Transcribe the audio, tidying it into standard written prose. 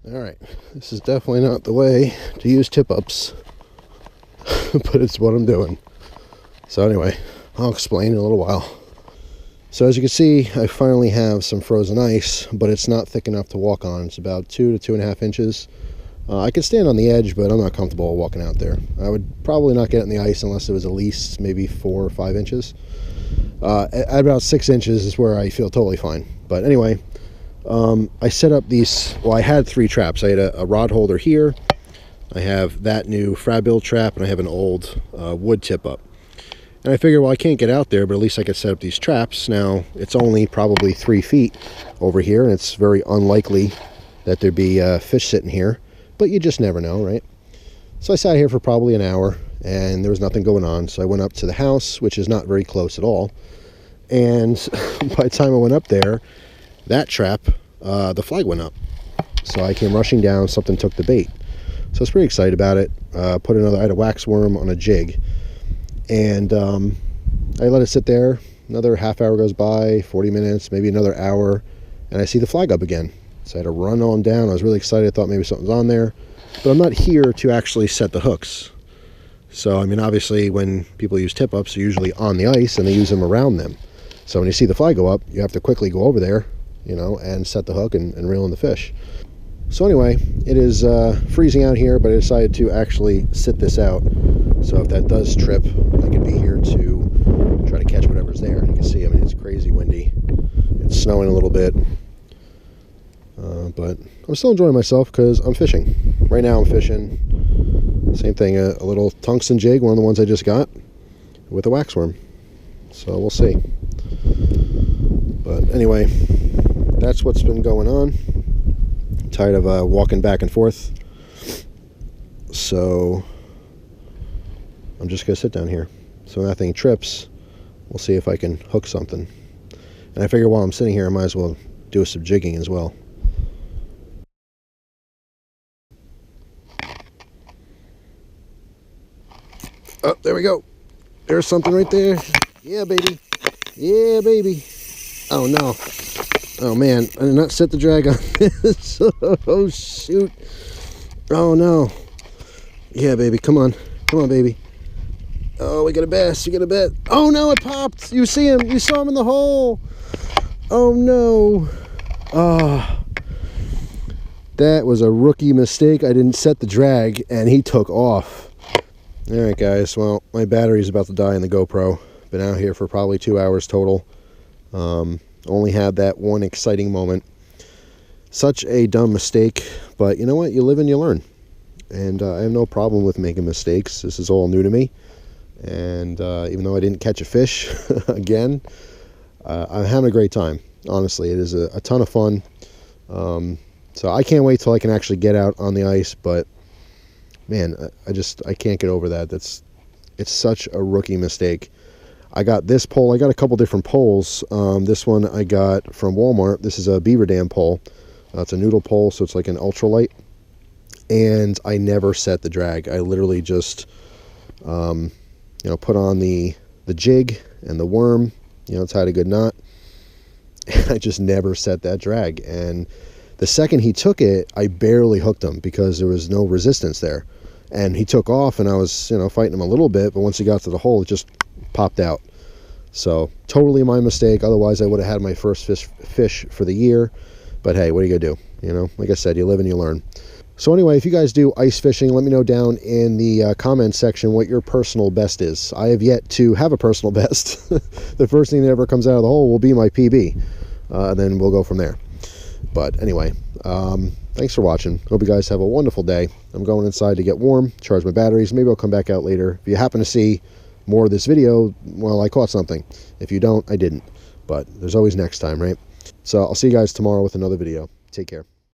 Alright, this is definitely not the way to use tip-ups, but it's what I'm doing. So anyway, I'll explain in a little while. So as you can see, I finally have some frozen ice, but it's not thick enough to walk on. It's about 2 to 2.5 inches. I can stand on the edge, but I'm not comfortable walking out there. I would probably not get in the ice unless it was at least maybe 4 or 5 inches. At about 6 inches is where I feel totally fine. But anyway, I set up these, well, I had 3 traps. I had a rod holder here, I have that new fragile trap, and I have an old wood tip up. And I figured, well, I can't get out there, but at least I could set up these traps. Now, it's only probably 3 feet over here, and it's very unlikely that there'd be fish sitting here. But you just never know, right? So I sat here for probably an hour, and there was nothing going on. So I went up to the house, which is not very close at all. And by the time I went up there, that trap, the flag went up. So I came rushing down, something took the bait. So I was pretty excited about it. I had a wax worm on a jig. And I let it sit there. Another half hour goes by, 40 minutes, maybe another hour, and I see the flag up again. So I had to run on down. I was really excited. I thought maybe something's on there. But I'm not here to actually set the hooks. So, I mean, obviously, when people use tip-ups, they're usually on the ice, and they use them around them. So when you see the flag go up, you have to quickly go over there, you know, and set the hook and reel in the fish. So anyway, it is freezing out here, but I decided to actually sit this out. So if that does trip, I can be here to try to catch whatever's there. And you can see, I mean, it's crazy windy. It's snowing a little bit. But I'm still enjoying myself because I'm fishing. Right now I'm fishing, same thing, a little tungsten jig, one of the ones I just got, with a waxworm. So we'll see. But anyway, that's what's been going on. I'm tired of walking back and forth. So I'm just going to sit down here. So when that thing trips, we'll see if I can hook something. And I figure while I'm sitting here, I might as well do some jigging as well. Oh, there we go. There's something right there. Yeah, baby. Yeah, baby. Oh, no. Oh, man. I did not set the drag on this. Oh, shoot. Oh, no. Yeah, baby. Come on. Come on, baby. Oh, we got a bass. You got a bet. Oh, no, it popped. You see him. You saw him in the hole. Oh, no. Oh. That was a rookie mistake. I didn't set the drag, and he took off. Alright guys, well, my battery's about to die in the GoPro. Been out here for probably 2 hours total. Only had that one exciting moment. Such a dumb mistake, but you know what? You live and you learn. And I have no problem with making mistakes. This is all new to me. And even though I didn't catch a fish again, I'm having a great time. Honestly, it is a ton of fun. So I can't wait till I can actually get out on the ice, but man, I can't get over that. It's such a rookie mistake. I got this pole. I got a couple different poles. This one I got from Walmart. This is a beaver dam pole. It's a noodle pole, so it's like an ultralight. And I never set the drag. I literally just, you know, put on the jig and the worm. You know, tied a good knot. And I just never set that drag. And the second he took it, I barely hooked him because there was no resistance there. And he took off, and I was, you know, fighting him a little bit, but once he got to the hole, it just popped out. So totally my mistake. Otherwise, I would have had my first fish for the year. But hey, what are you gonna do? You know, like I said, you live and you learn. So anyway, if you guys do ice fishing, let me know down in the comments section what your personal best is. I have yet to have a personal best. The first thing that ever comes out of the hole will be my PB, and then we'll go from there. But anyway, thanks for watching. Hope you guys have a wonderful day. I'm going inside to get warm, charge my batteries. Maybe I'll come back out later. If you happen to see more of this video, well, I caught something. If you don't, I didn't. But there's always next time, right? So I'll see you guys tomorrow with another video. Take care.